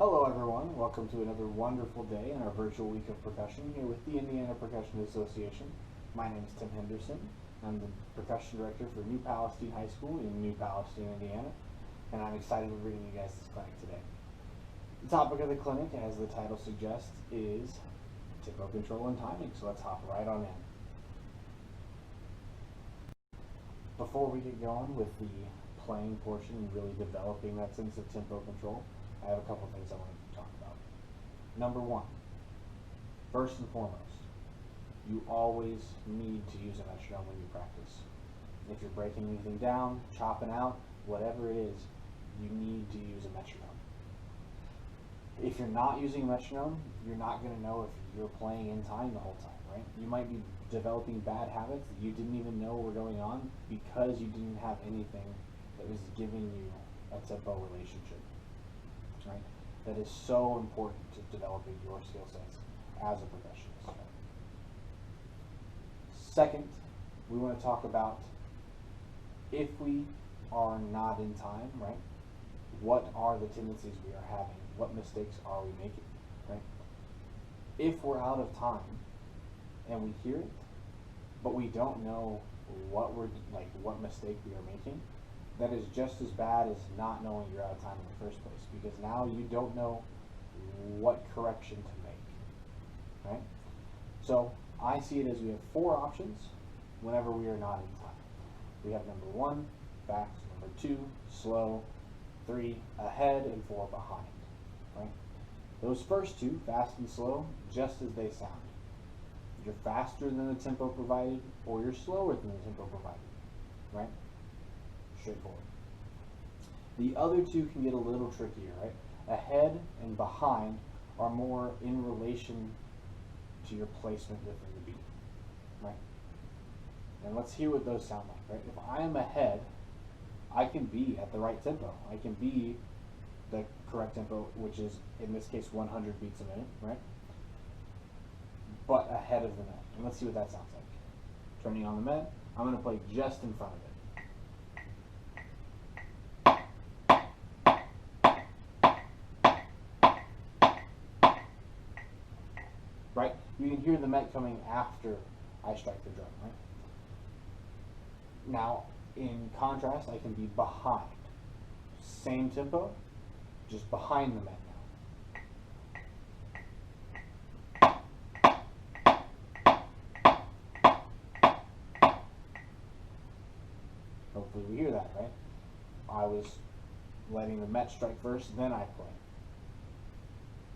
Hello everyone, welcome to another wonderful day in our virtual week of percussion here with the Indiana Percussion Association. My name is Tim Henderson. I'm the percussion director for New Palestine High School in New Palestine, Indiana, and I'm excited to bring you guys this clinic today. The topic of the clinic, as the title suggests, is tempo control and timing, so let's hop right on in. Before we get going with the playing portion and really developing that sense of tempo control, I have a couple things I want to talk about. Number one, first and foremost, you always need to use a metronome when you practice. If you're breaking anything down, chopping out, whatever it is, you need to use a metronome. If you're not using a metronome, you're not going to know if you're playing in time the whole time, right? You might be developing bad habits that you didn't even know were going on because you didn't have anything that was giving you a tempo relationship, right? That is so important to developing your skill sets as a percussionist. Right? Second, we want to talk about if we are not in time, right? What are the tendencies we are having? What mistakes are we making, right? If we're out of time and we hear it, but we don't know what mistake we are making, that is just as bad as not knowing you're out of time in the first place, because now you don't know what correction to make, right? So I see it as we have four options whenever we are not in time. We have number one, fast, number two, slow, three, ahead, and four, behind, right? Those first two, fast and slow, just as they sound. You're faster than the tempo provided, or you're slower than the tempo provided, right? Straightforward. The other two can get a little trickier, right? Ahead and behind are more in relation to your placement within the beat, right? And let's hear what those sound like, right? If I am ahead, I can be at the right tempo. I can be the correct tempo, which is, in this case, 100 beats a minute, right? But ahead of the Met. And let's see what that sounds like. Turning on the Met, I'm going to play just in front of it. Right? You can hear the Met coming after I strike the drum, right? Now, in contrast, I can be behind. Same tempo, just behind the Met now. Hopefully we hear that, right? I was letting the Met strike first, then I play.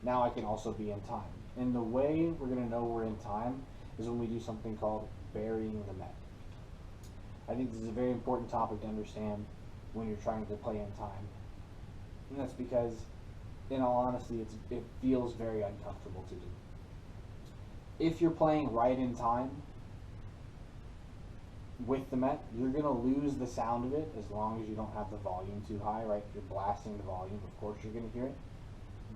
Now I can also be in time. And the way we're going to know we're in time is when we do something called burying the Met. I think this is a very important topic to understand when you're trying to play in time. And that's because, in all honesty, it feels very uncomfortable to do. If you're playing right in time with the Met, you're going to lose the sound of it as long as you don't have the volume too high, right? If you're blasting the volume, of course you're going to hear it.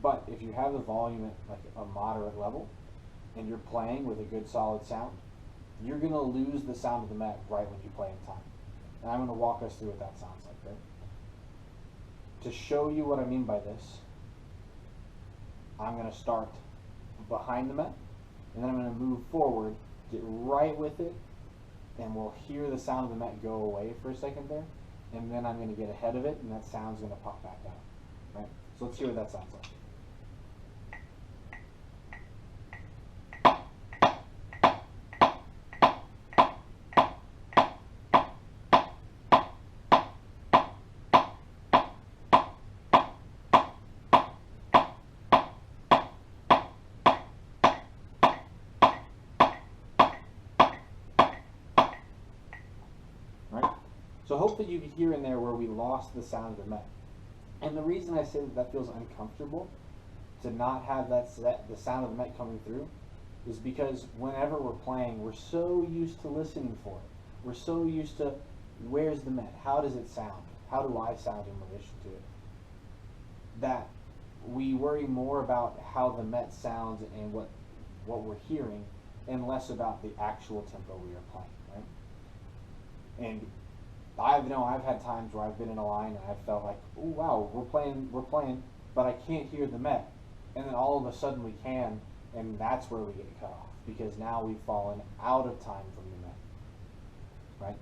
But if you have the volume at like a moderate level and you're playing with a good solid sound, you're going to lose the sound of the Met right when you play in time. And I'm going to walk us through what that sounds like, right? To show you what I mean by this, I'm going to start behind the Met, and then I'm going to move forward, get right with it, and we'll hear the sound of the Met go away for a second there, and then I'm going to get ahead of it, and that sound's going to pop back out, right? So let's hear what that sounds like. Right? So hopefully you can hear in there where we lost the sound of the Met. And the reason I say that feels uncomfortable to not have the sound of the Met coming through is because whenever we're playing, we're so used to listening for it. We're so used to, where's the Met? How does it sound? How do I sound in relation to it? That we worry more about how the Met sounds and what we're hearing, and less about the actual tempo we are playing, right? And I've had times where I've been in a line and I've felt like, oh wow, we're playing, but I can't hear the met. And then all of a sudden we can, and that's where we get cut off, because now we've fallen out of time from the met, right?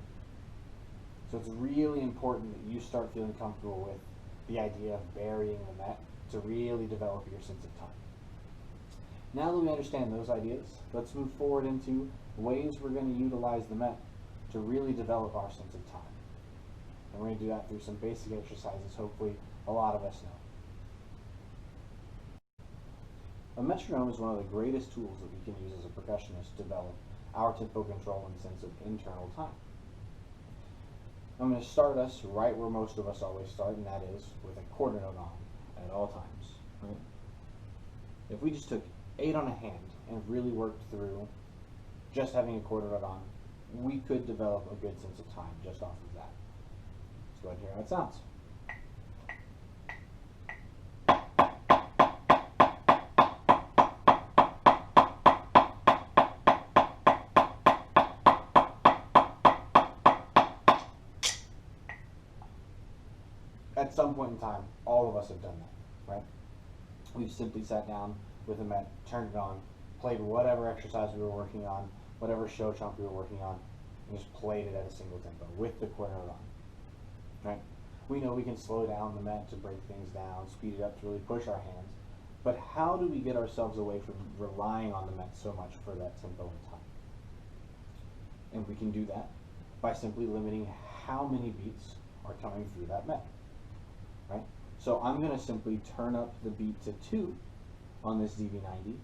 So it's really important that you start feeling comfortable with the idea of burying the met to really develop your sense of time. Now that we understand those ideas, let's move forward into ways we're going to utilize the met to really develop our sense of time. And we're going to do that through some basic exercises hopefully a lot of us know. A metronome is one of the greatest tools that we can use as a percussionist to develop our tempo control and sense of internal time. I'm going to start us right where most of us always start, and that is with a quarter note on at all times. Right? If we just took 8 on a hand and really worked through just having a quarter note on, we could develop a good sense of time just off of that. Let's go ahead and hear how it sounds. At some point in time, all of us have done that, right? We've simply sat down with a met, turned it on, played whatever exercise we were working on, whatever show chunk we were working on, and just played it at a single tempo with the quarter note on, right? We know we can slow down the met to break things down, speed it up to really push our hands, but how do we get ourselves away from relying on the met so much for that tempo and time? And we can do that by simply limiting how many beats are coming through that met. Right? So I'm going to simply turn up the beat to 2 on this DV90.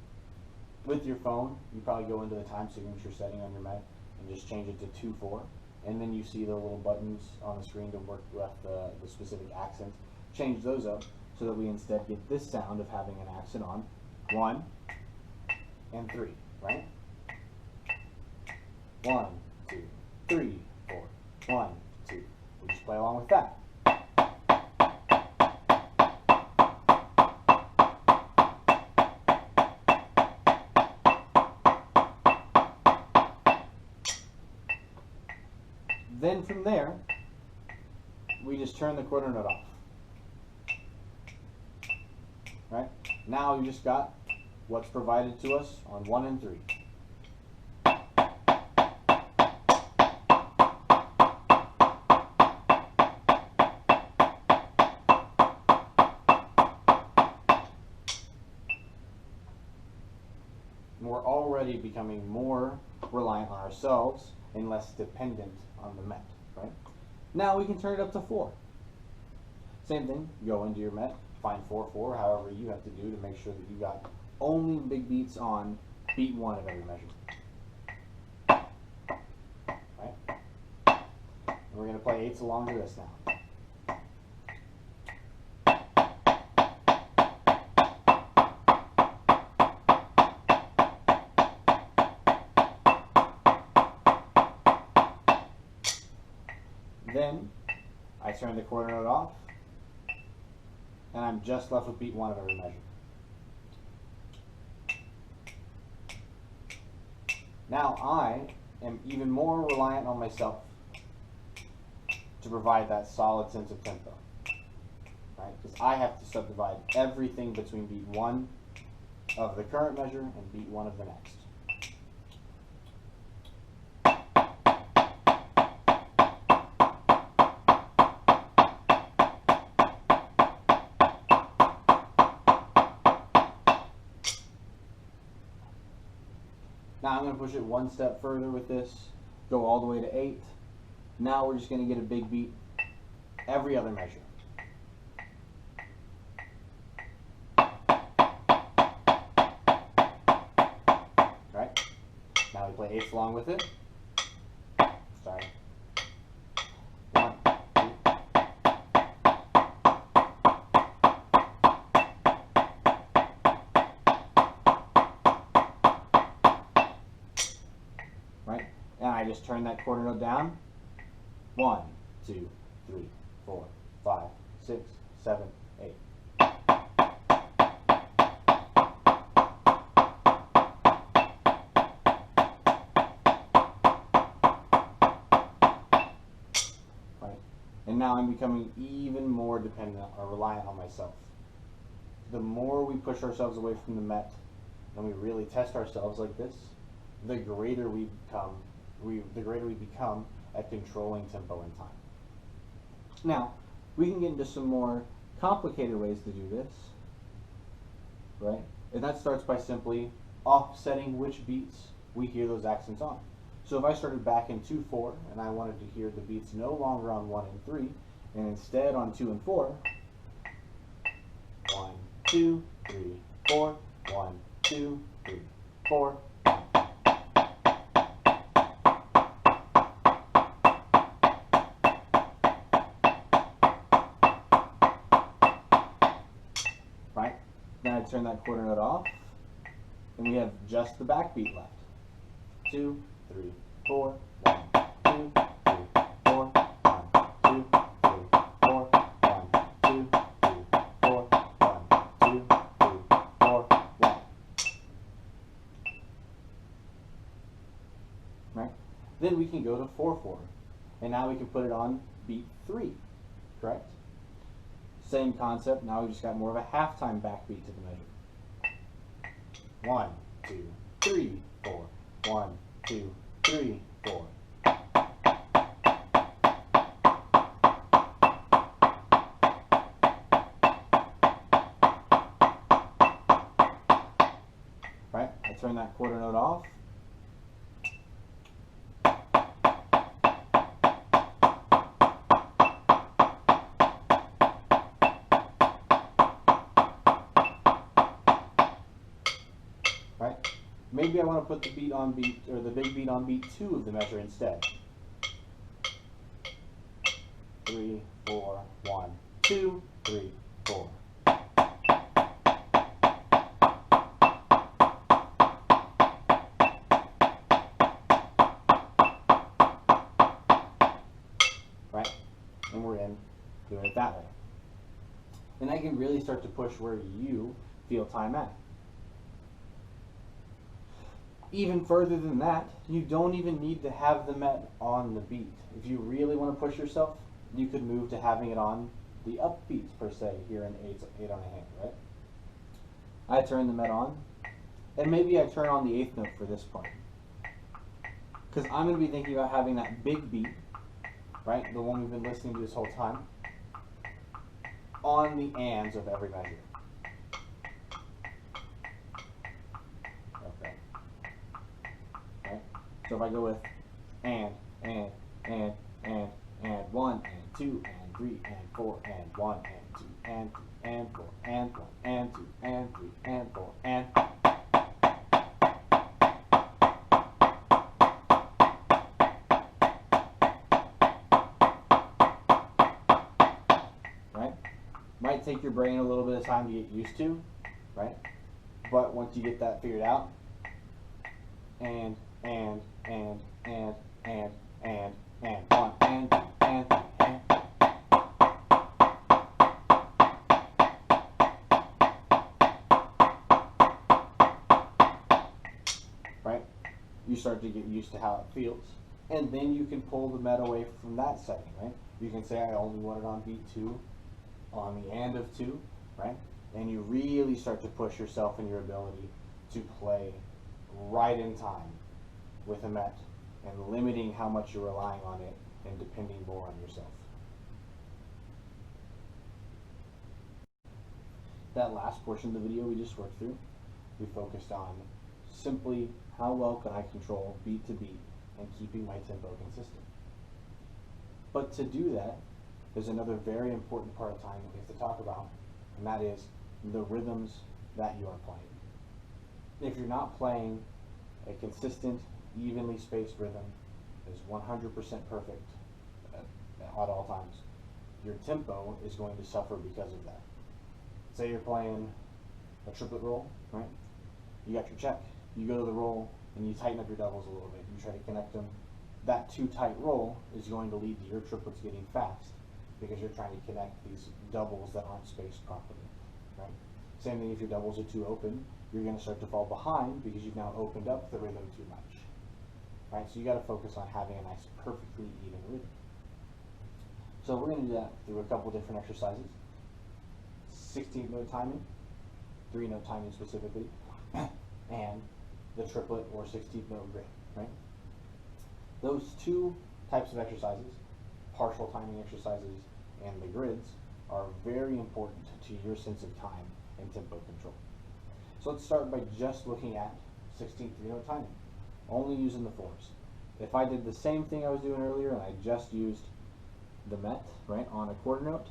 With your phone, you probably go into the time signature setting on your met and just change it to 2/4. And then you see the little buttons on the screen to work with the specific accents. Change those up so that we instead get this sound of having an accent on 1 and 3, right? 1, 2, 3, 4, 1, 2. We just play along with that. Then from there, we just turn the quarter note off. Right? Now we just got what's provided to us on 1 and 3. And we're already becoming more reliant on ourselves and less dependent on the met, right? Now we can turn it up to 4. Same thing, go into your met, find 4/4, however you have to do to make sure that you got only big beats on beat 1 of every measure. Right? And we're going to play 8s along to this now. Then I turn the quarter note off, and I'm just left with beat 1 of every measure. Now I am even more reliant on myself to provide that solid sense of tempo, right? Because I have to subdivide everything between beat 1 of the current measure and beat 1 of the next. Now I'm going to push it one step further with this, go all the way to 8. Now we're just going to get a big beat every other measure. Right? Now we play 8s along with it. Sorry. 1, 2. Right? And I just turn that quarter note down. 1, 2, 3, 4, 5, 6, 7, 8. Right? And now I'm becoming even more dependent or reliant on myself. the more we push ourselves away from the met and we really test ourselves like this, the greater we become at controlling tempo and time. Now, we can get into some more complicated ways to do this, right? And that starts by simply offsetting which beats we hear those accents on. So if I started back in 2-4 and I wanted to hear the beats no longer on 1 and 3 and instead on 2 and 4, 1, 2, 3, 4, 1, 2, 3, 4. Right? Then I turn that quarter note off, and we have just the backbeat left. 2, 3, 4, 1, 2, 3, 4, 1, 2, 3, 4, 1, 2, 3, 4, 1, 2, 3, 4, 1. Right? Then we can go to 4/4, and now we can put it on beat 3, correct? Same concept, now we just got more of a halftime backbeat to the measure. 1, 2, 3, 4, 1, 2, 3, 4. Right? I turn that quarter note off. Right? Maybe I want to put the beat on beat, or the big beat on beat 2 of the measure instead. 3, 4, 1, 2, 3, 4. Right? And we're in doing it that way. And I can really start to push where you feel time at. Even further than that, you don't even need to have the met on the beat. If you really want to push yourself, you could move to having it on the upbeats per se, here in 8 on a hand, right? I turn the met on, and maybe I turn on the 8th note for this part. Because I'm going to be thinking about having that big beat, right, the one we've been listening to this whole time, on the ands of every measure. Okay. Right? So if I go with and, 1, and 2, and 3, and 4, and 1, and 2, and 3, and 4, and 1, and 2, and 3, and 4, and... Right? Might take your brain a little bit of time to get used to, right? But once you get that figured out, and, 1, and 2, and 3, and... Right? You start to get used to how it feels. And then you can pull the met away from that setting, right? You can say, I only want it on beat 2, on the and of 2, right? And you really start to push yourself and your ability to play right in time with a met, and limiting how much you're relying on it and depending more on yourself. That last portion of the video we just worked through, we focused on simply how well can I control beat to beat and keeping my tempo consistent. But to do that, there's another very important part of time that we have to talk about, and that is the rhythms that you are playing. If you're not playing a consistent, evenly spaced rhythm that is 100% perfect at all times, your tempo is going to suffer because of that. Say you're playing a triplet roll, right? You got your check, you go to the roll, and you tighten up your doubles a little bit. You try to connect them. That too tight roll is going to lead to your triplets getting fast because you're trying to connect these doubles that aren't spaced properly, right? Same thing if your doubles are too open, you're going to start to fall behind because you've now opened up the rhythm too much, right? So you got to focus on having a nice, perfectly even rhythm. So we're going to do that through a couple different exercises. 16th note timing, 3-note timing specifically, and the triplet or 16th note grid, right? Those two types of exercises, partial timing exercises and the grids, are very important to your sense of time and tempo control. So let's start by just looking at 16th 3-note timing, only using the 4s. If I did the same thing I was doing earlier and I just used the met, right, on a quarter note,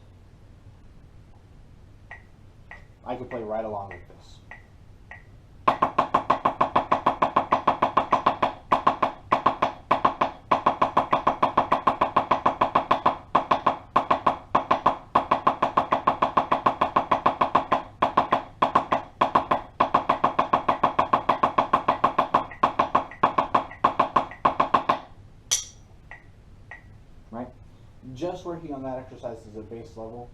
I could play right along with this. Right? Just working on that exercise as a base level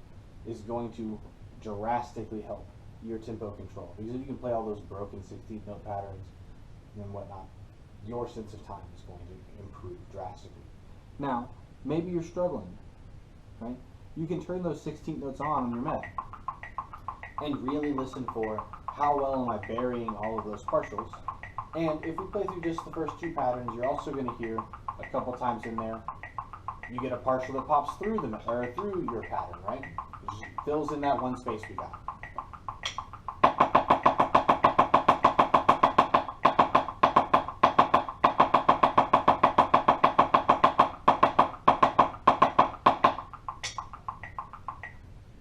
is going to drastically help your tempo control, because if you can play all those broken 16th note patterns and whatnot, your sense of time is going to improve drastically. Now, maybe you're struggling, right? You can turn those 16th notes on your met and really listen for how well am I burying all of those partials. And if we play through just the first two patterns, you're also going to hear a couple times in there you get a partial that pops through through your pattern, right? It just fills in that one space we got.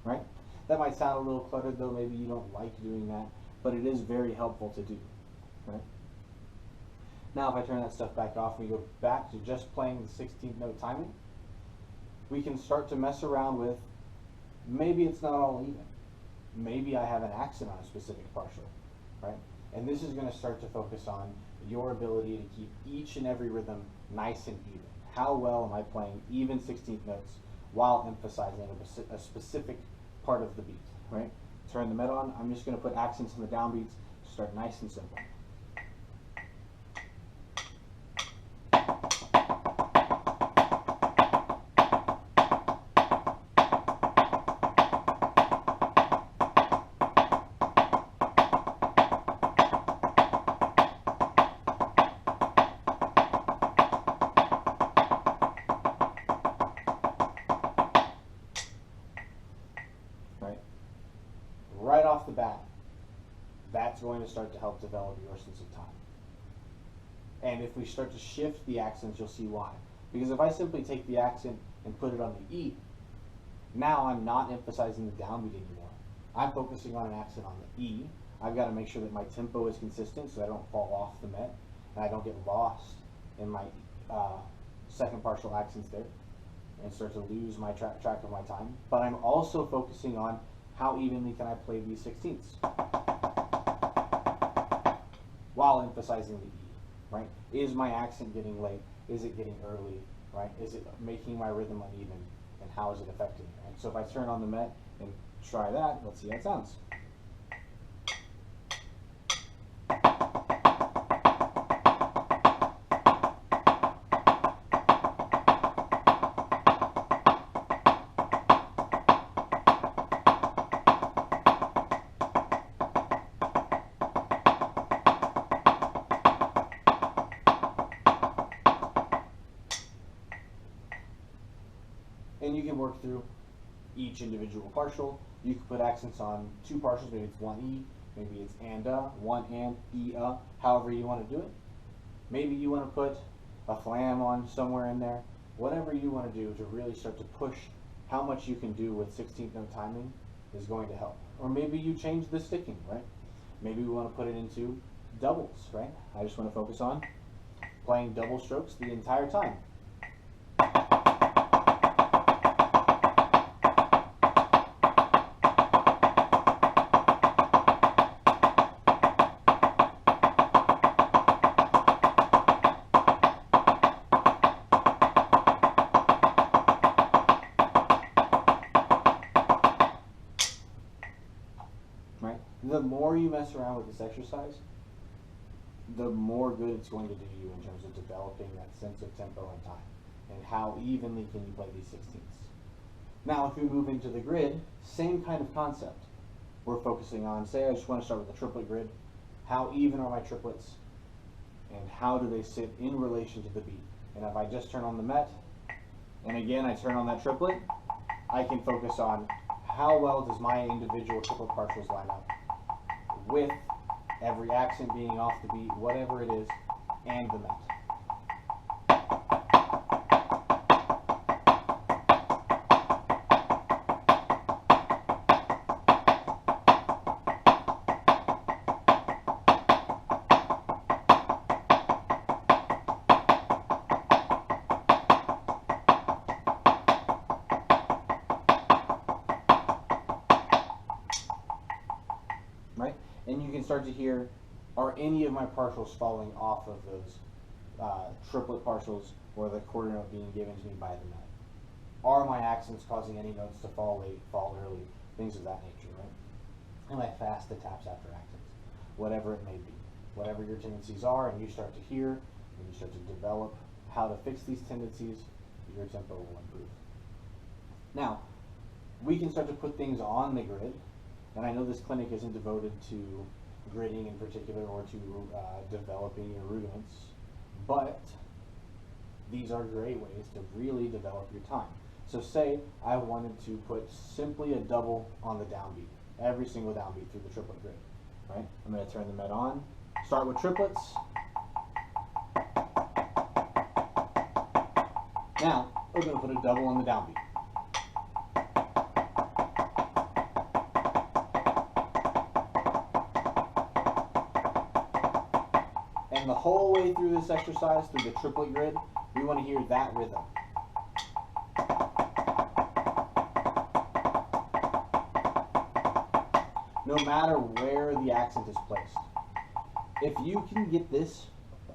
Right? That might sound a little cluttered, though. Maybe you don't like doing that, but it is very helpful to do. Right? Now, if I turn that stuff back off and we go back to just playing the 16th note timing, we can start to mess around with, maybe it's not all even. Maybe I have an accent on a specific partial, right? And this is going to start to focus on your ability to keep each and every rhythm nice and even. How well am I playing even 16th notes while emphasizing a specific part of the beat, right? Turn the met on, I'm just going to put accents on the downbeats, start nice and simple. Right off the bat, that's going to start to help develop your sense of time. And if we start to shift the accents, you'll see why. Because if I simply take the accent and put it on the E, now I'm not emphasizing the downbeat anymore. I'm focusing on an accent on the E. I've got to make sure that my tempo is consistent so I don't fall off the met and I don't get lost in my second partial accents there and start to lose my track of my time. But I'm also focusing on how evenly can I play these 16ths while emphasizing the E, right? Is my accent getting late? Is it getting early, right? Is it making my rhythm uneven? And how is it affecting it, right? So if I turn on the met and try that, let's see how it sounds. And you can work through each individual partial. You can put accents on two partials, maybe it's one E, maybe it's one and, E, however you want to do it. Maybe you want to put a flam on somewhere in there. Whatever you want to do to really start to push how much you can do with 16th note timing is going to help. Or maybe you change the sticking, right? Maybe we want to put it into doubles, right? I just want to focus on playing double strokes the entire time. Right? The more you mess around with this exercise, the more good it's going to do you in terms of developing that sense of tempo and time, and how evenly can you play these 16ths. Now, if we move into the grid, same kind of concept. we're focusing on, say I just want to start with a triplet grid, how even are my triplets, and how do they sit in relation to the beat. And if I just turn on the Met, and again I turn on that triplet, I can focus on how well does my individual triplet partials line up with every accent being off the beat, whatever it is, and the Met. Right? And you can start to hear, are any of my partials falling off of those triplet partials or the quarter note being given to me by the Met? Are my accents causing any notes to fall late, fall early, things of that nature, right? Am I fast to taps after accents? Whatever it may be. Whatever your tendencies are, and you start to hear, and you start to develop how to fix these tendencies, your tempo will improve. Now, we can start to put things on the grid. And I know this clinic isn't devoted to gridding in particular or to developing your rudiments, but these are great ways to really develop your time. So say I wanted to put simply a double on the downbeat, every single downbeat through the triplet grid, right? I'm going to turn the Met on, start with triplets. Now, we're going to put a double on the downbeat. And the whole way through this exercise, through the triplet grid, we want to hear that rhythm. No matter where the accent is placed. If you can get this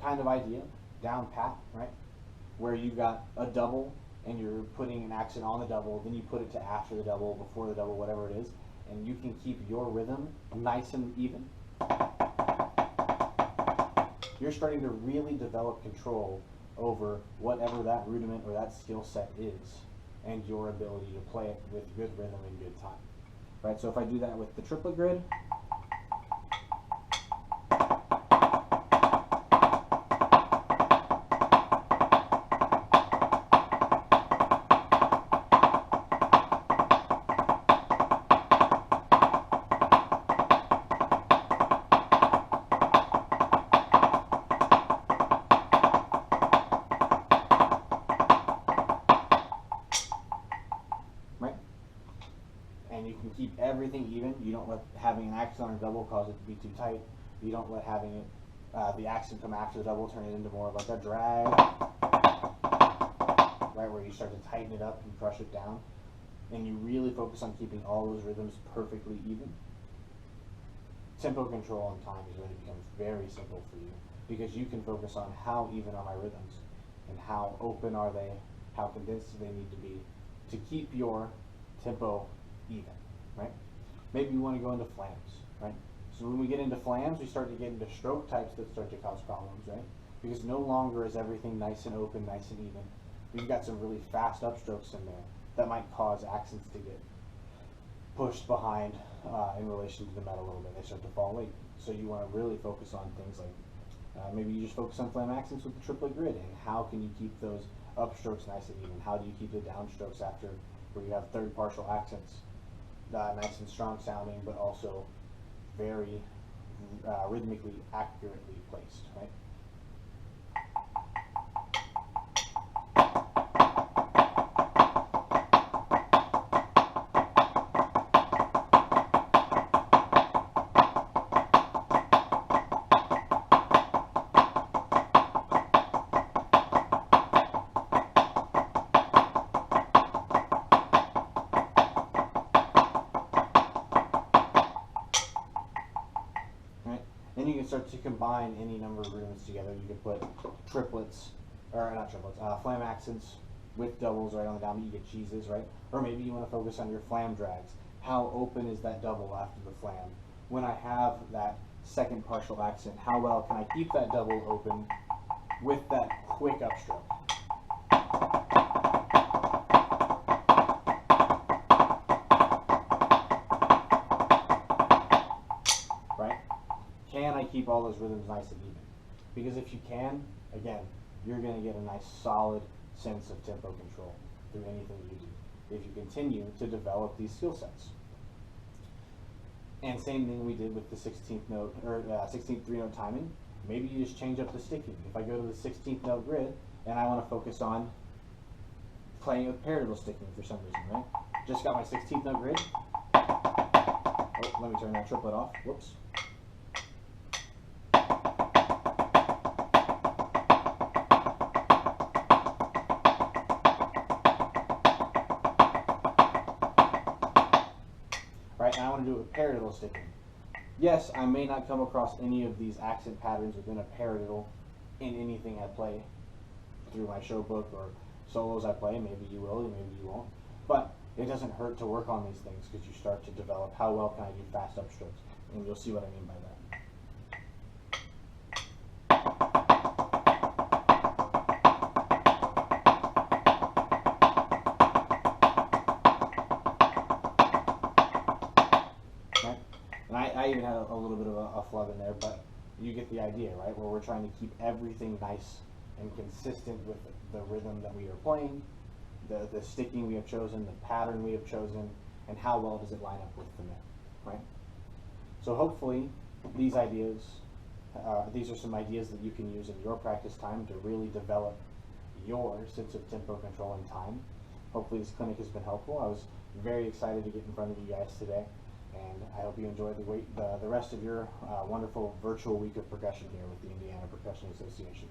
kind of idea down pat, right, where you got a double and you're putting an accent on the double, then you put it to after the double, before the double, whatever it is, and you can keep your rhythm nice and even, you're starting to really develop control over whatever that rudiment or that skill set is and your ability to play it with good rhythm and good time. Right, so if I do that with the triplet grid, and you can keep everything even. You don't let having an accent on a double cause it to be too tight. You don't let having it, the accent come after the double, turn it into more of like a drag, right, where you start to tighten it up and crush it down. And you really focus on keeping all those rhythms perfectly even. Tempo control and time is going to become very simple for you because you can focus on how even are my rhythms and how open are they, how condensed do they need to be to keep your tempo even, right? Maybe you want to go into flams, right? So when we get into flams, we start to get into stroke types that start to cause problems, right? Because no longer is everything nice and open, nice and even. We've got some really fast upstrokes in there that might cause accents to get pushed behind in relation to the Met a little bit. They start to fall late. So you want to really focus on things like maybe you just focus on flam accents with the triplet grid, and how can you keep those upstrokes nice and even? How do you keep the downstrokes after where you have third partial accents nice and strong sounding, but also very rhythmically accurately placed, right? Then you can start to combine any number of rhythms together. You can put triplets, or not triplets, flam accents with doubles right on the downbeat. You get cheeses, right? Or maybe you want to focus on your flam drags. How open is that double after the flam? When I have that second partial accent, how well can I keep that double open with that quick upstroke? can I keep all those rhythms nice and even? Because if you can, again, you're going to get a nice solid sense of tempo control through anything you do if you continue to develop these skill sets. And same thing we did with the 16th note, or 16th 3-note timing. Maybe you just change up the sticking. If I go to the 16th note grid and I want to focus on playing with paradiddle sticking for some reason, right? Just got my 16th note grid. Oh, let me turn that triplet off. Whoops. Right, and I want to do it with paradiddle sticking. Yes, I may not come across any of these accent patterns within a paradiddle in anything I play through my show book or solos I play. Maybe you will, maybe you won't. But it doesn't hurt to work on these things because you start to develop how well can I do fast upstrokes, and you'll see what I mean by that. And I even had a little bit of a flub in there, but you get the idea, right? Where we're trying to keep everything nice and consistent with the rhythm that we are playing, the sticking we have chosen, the pattern we have chosen, and how well does it line up with the net, right? So hopefully these ideas, these are some ideas that you can use in your practice time to really develop your sense of tempo control and time. Hopefully this clinic has been helpful. I was very excited to get in front of you guys today. And I hope you enjoy the rest of your wonderful virtual week of percussion here with the Indiana Percussion Association.